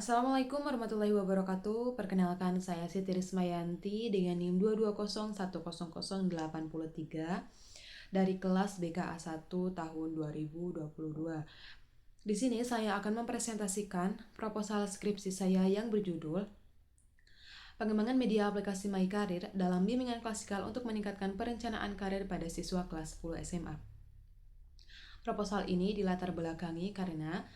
Assalamualaikum warahmatullahi wabarakatuh. Perkenalkan, saya Siti Rismayanti dengan NIM 220100083 dari kelas BKA 1 tahun 2022. Di sini saya akan mempresentasikan proposal skripsi saya yang berjudul Pengembangan Media Aplikasi My Career dalam Bimbingan Klasikal untuk Meningkatkan Perencanaan Karir pada Siswa Kelas 10 SMA. Proposal ini dilatar belakangi karena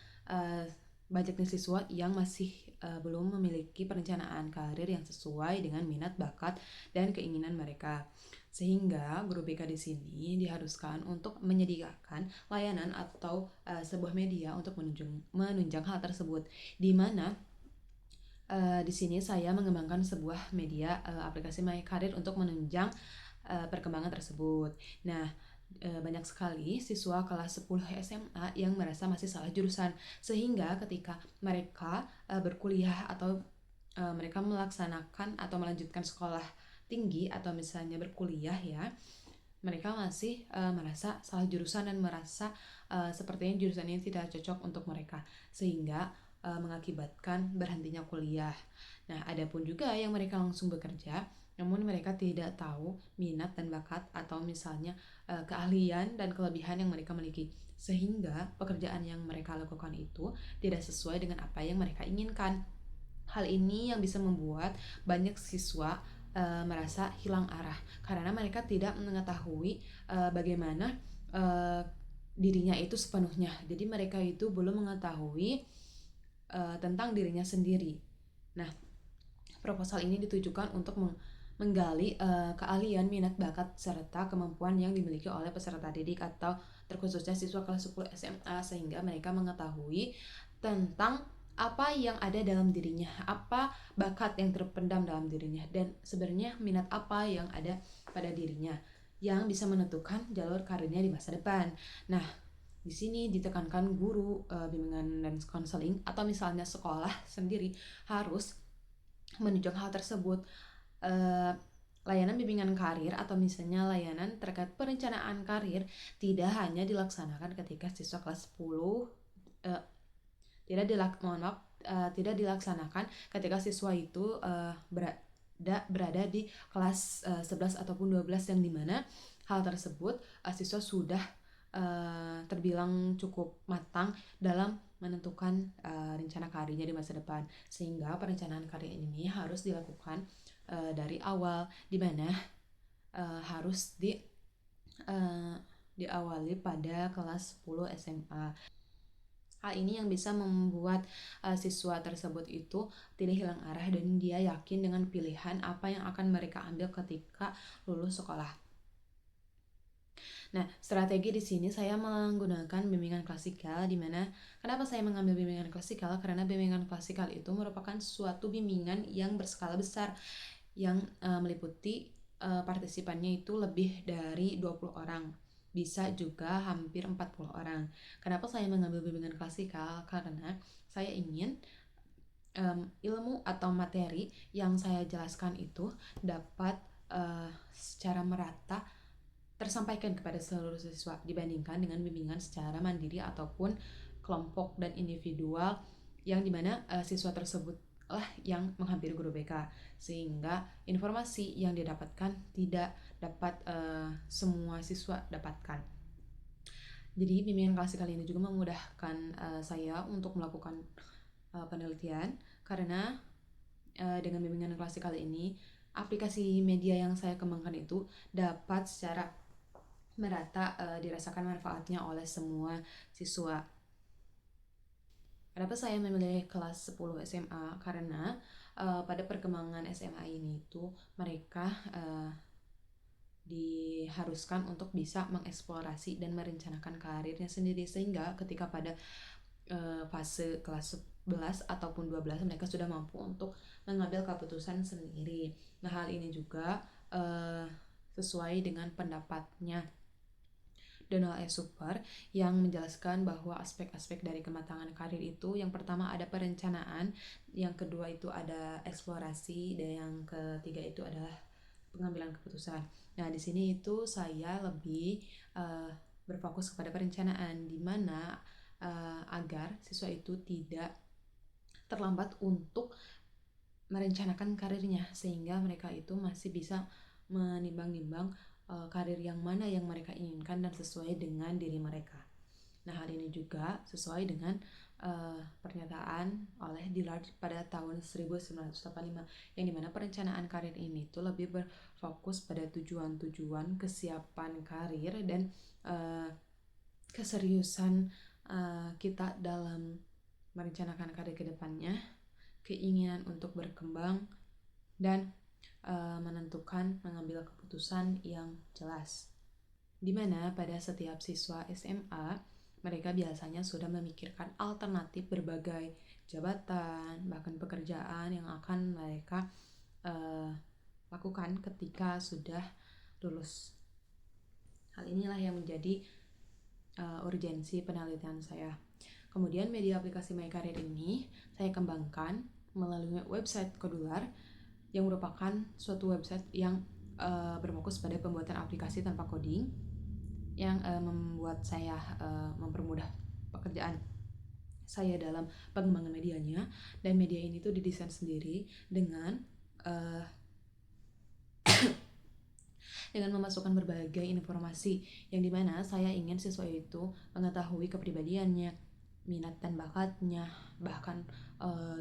banyaknya siswa yang masih belum memiliki perencanaan karir yang sesuai dengan minat, bakat, dan keinginan mereka. Sehingga guru BK di sini diharuskan untuk menyediakan layanan atau sebuah media untuk menunjang hal tersebut, di mana di sini saya mengembangkan sebuah media aplikasi My Career untuk menunjang perkembangan tersebut. Nah, banyak sekali siswa kelas 10 SMA yang merasa masih salah jurusan, sehingga ketika mereka berkuliah atau mereka melaksanakan atau melanjutkan sekolah tinggi atau misalnya berkuliah ya, mereka masih merasa salah jurusan dan merasa sepertinya jurusan ini tidak cocok untuk mereka, sehingga mengakibatkan berhentinya kuliah. Nah, ada pun juga yang mereka langsung bekerja, namun mereka tidak tahu minat dan bakat atau misalnya keahlian dan kelebihan yang mereka miliki, sehingga pekerjaan yang mereka lakukan itu tidak sesuai dengan apa yang mereka inginkan. Hal ini yang bisa membuat banyak siswa merasa hilang arah karena mereka tidak mengetahui bagaimana dirinya itu sepenuhnya. Jadi mereka itu belum mengetahui tentang dirinya sendiri. Nah, proposal ini ditujukan untuk menggali keahlian, minat, bakat, serta kemampuan yang dimiliki oleh peserta didik atau terkhususnya siswa kelas 10 SMA, sehingga mereka mengetahui tentang apa yang ada dalam dirinya, apa bakat yang terpendam dalam dirinya, dan sebenarnya minat apa yang ada pada dirinya yang bisa menentukan jalur karirnya di masa depan. Nah, di sini ditekankan guru bimbingan dan konseling atau misalnya sekolah sendiri harus menunjang hal tersebut. Layanan bimbingan karir atau misalnya layanan terkait perencanaan karir tidak hanya dilaksanakan ketika siswa kelas 10 tidak dilaksanakan ketika siswa itu berada di kelas 11 ataupun 12, yang dimana hal tersebut siswa sudah terbilang cukup matang dalam menentukan rencana karirnya di masa depan, sehingga perencanaan karir ini harus dilakukan dari awal, di mana harus diawali pada kelas 10 SMA. Hal ini yang bisa membuat siswa tersebut itu tidak hilang arah dan dia yakin dengan pilihan apa yang akan mereka ambil ketika lulus sekolah. Nah, strategi di sini saya menggunakan bimbingan klasikal, di mana kenapa saya mengambil bimbingan klasikal? Karena bimbingan klasikal itu merupakan suatu bimbingan yang berskala besar yang meliputi partisipannya itu lebih dari 20 orang. Bisa juga hampir 40 orang. Kenapa saya mengambil bimbingan klasikal? Karena saya ingin ilmu atau materi yang saya jelaskan itu dapat secara merata tersampaikan kepada seluruh siswa dibandingkan dengan bimbingan secara mandiri ataupun kelompok dan individual, yang dimana siswa tersebut lah yang menghampiri guru BK, sehingga informasi yang didapatkan tidak dapat semua siswa dapatkan. Jadi bimbingan klasikal ini juga memudahkan saya untuk melakukan penelitian, karena dengan bimbingan klasikal ini aplikasi media yang saya kembangkan itu dapat secara merata dirasakan manfaatnya oleh semua siswa. Kenapa saya memilih kelas 10 SMA? Karena pada perkembangan SMA ini itu mereka diharuskan untuk bisa mengeksplorasi dan merencanakan karirnya sendiri, sehingga ketika pada fase kelas 11 ataupun 12 mereka sudah mampu untuk mengambil keputusan sendiri. Nah, hal ini juga sesuai dengan pendapatnya Donald E. Super yang menjelaskan bahwa aspek-aspek dari kematangan karir itu, yang pertama ada perencanaan, yang kedua itu ada eksplorasi, dan yang ketiga itu adalah pengambilan keputusan. Nah, di sini itu saya lebih berfokus kepada perencanaan, di mana agar siswa itu tidak terlambat untuk merencanakan karirnya, sehingga mereka itu masih bisa menimbang-nimbang karir yang mana yang mereka inginkan dan sesuai dengan diri mereka. Nah, hal ini juga sesuai dengan pernyataan oleh Dillard pada tahun 1985, yang dimana perencanaan karir ini tuh lebih berfokus pada tujuan-tujuan kesiapan karir dan keseriusan kita dalam merencanakan karir ke depannya, keinginan untuk berkembang, dan menentukan mengambil keputusan yang jelas. Di mana pada setiap siswa SMA, mereka biasanya sudah memikirkan alternatif berbagai jabatan, bahkan pekerjaan yang akan mereka lakukan ketika sudah lulus. Hal inilah yang menjadi urgensi penelitian saya. Kemudian media aplikasi My Career ini saya kembangkan melalui website Kodular, yang merupakan suatu website yang berfokus pada pembuatan aplikasi tanpa coding, yang membuat saya mempermudah pekerjaan saya dalam pengembangan medianya. Dan media ini tuh didesain sendiri dengan memasukkan berbagai informasi, yang dimana saya ingin siswa itu mengetahui kepribadiannya, minat dan bakatnya, bahkan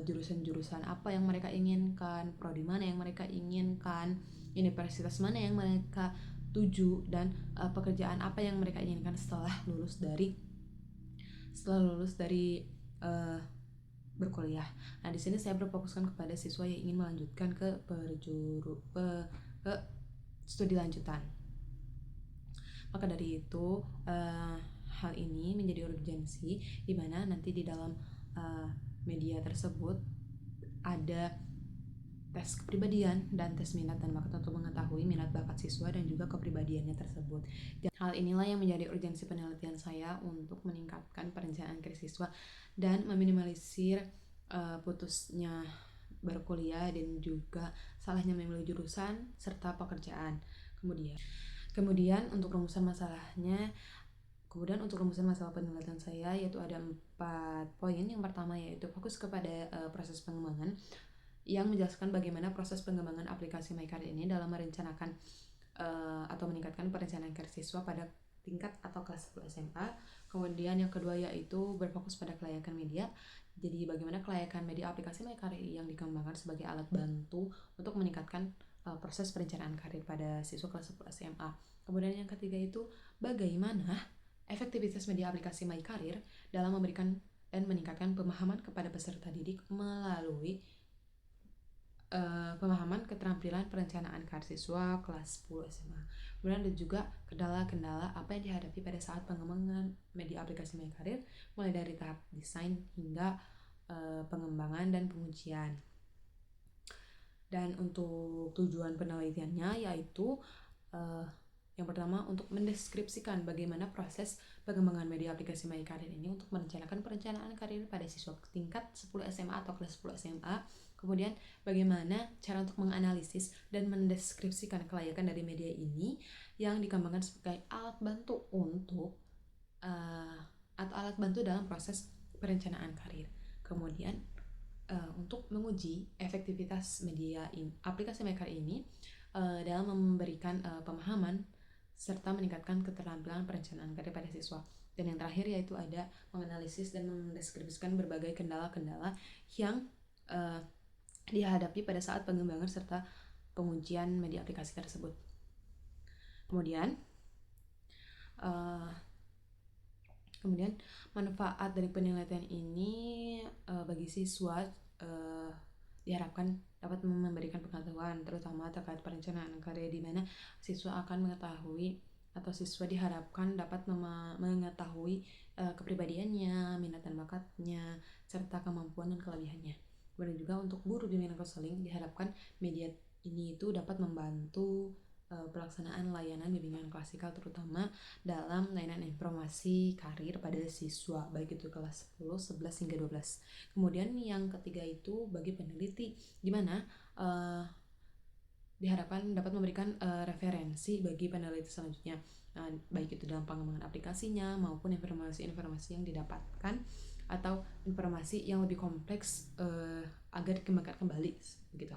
jurusan-jurusan apa yang mereka inginkan, prodi mana yang mereka inginkan, universitas mana yang mereka tuju, dan pekerjaan apa yang mereka inginkan setelah lulus dari berkuliah. Nah, di sini saya berfokuskan kepada siswa yang ingin melanjutkan ke studi lanjutan. Maka dari itu hal ini menjadi urgensi, di mana nanti di dalam media tersebut ada tes kepribadian dan tes minat dan bakat untuk mengetahui minat bakat siswa dan juga kepribadiannya tersebut. Dan hal inilah yang menjadi urgensi penelitian saya untuk meningkatkan perencanaan karir siswa dan meminimalisir putusnya berkuliah dan juga salahnya memilih jurusan serta pekerjaan. Kemudian untuk rumusan masalah penelitian saya, yaitu ada 4 poin. Yang pertama yaitu fokus kepada proses pengembangan, yang menjelaskan bagaimana proses pengembangan aplikasi My Career ini dalam merencanakan atau meningkatkan perencanaan karir siswa pada tingkat atau kelas 10 SMA. Kemudian yang kedua yaitu berfokus pada kelayakan media. Jadi bagaimana kelayakan media aplikasi My Career yang dikembangkan sebagai alat bantu untuk meningkatkan proses perencanaan karir pada siswa kelas 10 SMA. Kemudian yang ketiga itu bagaimana efektivitas media aplikasi My Career dalam memberikan dan meningkatkan pemahaman kepada peserta didik melalui pemahaman keterampilan perencanaan karir siswa kelas 10 SMA. Kemudian ada juga kendala-kendala apa yang dihadapi pada saat pengembangan media aplikasi My Career, mulai dari tahap desain hingga pengembangan dan pengujian. Dan untuk tujuan penelitiannya yaitu yang pertama untuk mendeskripsikan bagaimana proses pengembangan media aplikasi My Career ini untuk merencanakan perencanaan karir pada siswa tingkat 10 SMA atau kelas 10 SMA. Kemudian bagaimana cara untuk menganalisis dan mendeskripsikan kelayakan dari media ini yang dikembangkan sebagai alat bantu atau alat bantu dalam proses perencanaan karir. Kemudian untuk menguji efektivitas media aplikasi My Career ini dalam memberikan pemahaman serta meningkatkan keterampilan perencanaan karir pada siswa. Dan yang terakhir yaitu ada menganalisis dan mendeskripsikan berbagai kendala-kendala yang dihadapi pada saat pengembangan serta pengujian media aplikasi tersebut. Kemudian manfaat dari penelitian ini bagi siswa diharapkan dapat memberikan pengetahuan terutama terkait perencanaan karir, di mana siswa akan mengetahui atau siswa diharapkan dapat mengetahui kepribadiannya, minat dan bakatnya, serta kemampuan dan kelebihannya. Kemudian juga untuk guru bimbingan konseling diharapkan media ini itu dapat membantu pelaksanaan layanan bimbingan klasikal terutama dalam layanan informasi karir pada siswa baik itu kelas 10, 11 hingga 12. Kemudian yang ketiga itu bagi peneliti, di mana diharapkan dapat memberikan referensi bagi peneliti selanjutnya, baik itu dalam pengembangan aplikasinya maupun informasi-informasi yang didapatkan atau informasi yang lebih kompleks agar dikembangkan kembali begitu.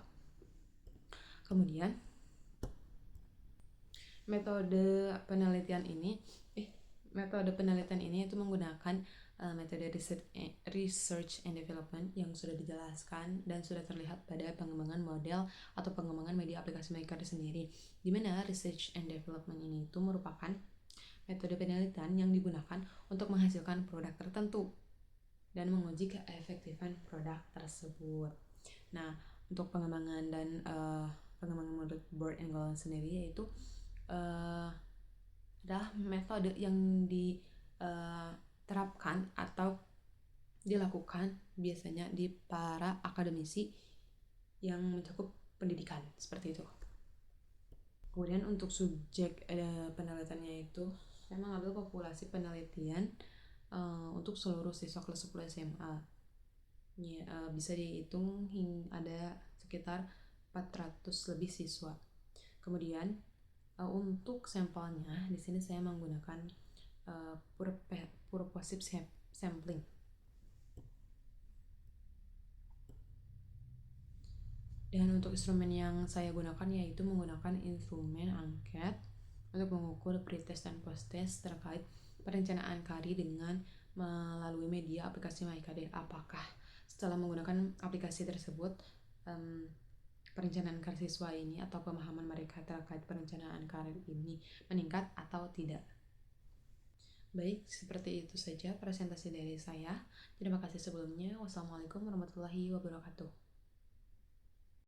Kemudian metode penelitian ini itu menggunakan metode research and development yang sudah dijelaskan dan sudah terlihat pada pengembangan model atau pengembangan media aplikasi mereka sendiri, di mana research and development ini itu merupakan metode penelitian yang digunakan untuk menghasilkan produk tertentu dan menguji keefektifan produk tersebut. Nah, untuk pengembangan dan pengembangan menurut Bird and Golan sendiri yaitu adalah metode yang diterapkan atau dilakukan biasanya di para akademisi yang mencakup pendidikan seperti itu. Kemudian untuk subjek penelitiannya itu saya mengambil populasi penelitian untuk seluruh siswa kelas 10 SMA. Bisa dihitung ada sekitar 400 lebih siswa. Kemudian untuk sampelnya di sini saya menggunakan purposive sampling. Dan untuk instrumen yang saya gunakan yaitu menggunakan instrumen angket untuk mengukur pretest dan posttest terkait perencanaan KARI dengan melalui media aplikasi MyKD. Apakah setelah menggunakan aplikasi tersebut perencanaan KARI siswa ini atau pemahaman mereka terkait perencanaan KARI ini meningkat atau tidak. Baik, seperti itu saja presentasi dari saya. Terima kasih sebelumnya. Wassalamualaikum warahmatullahi wabarakatuh.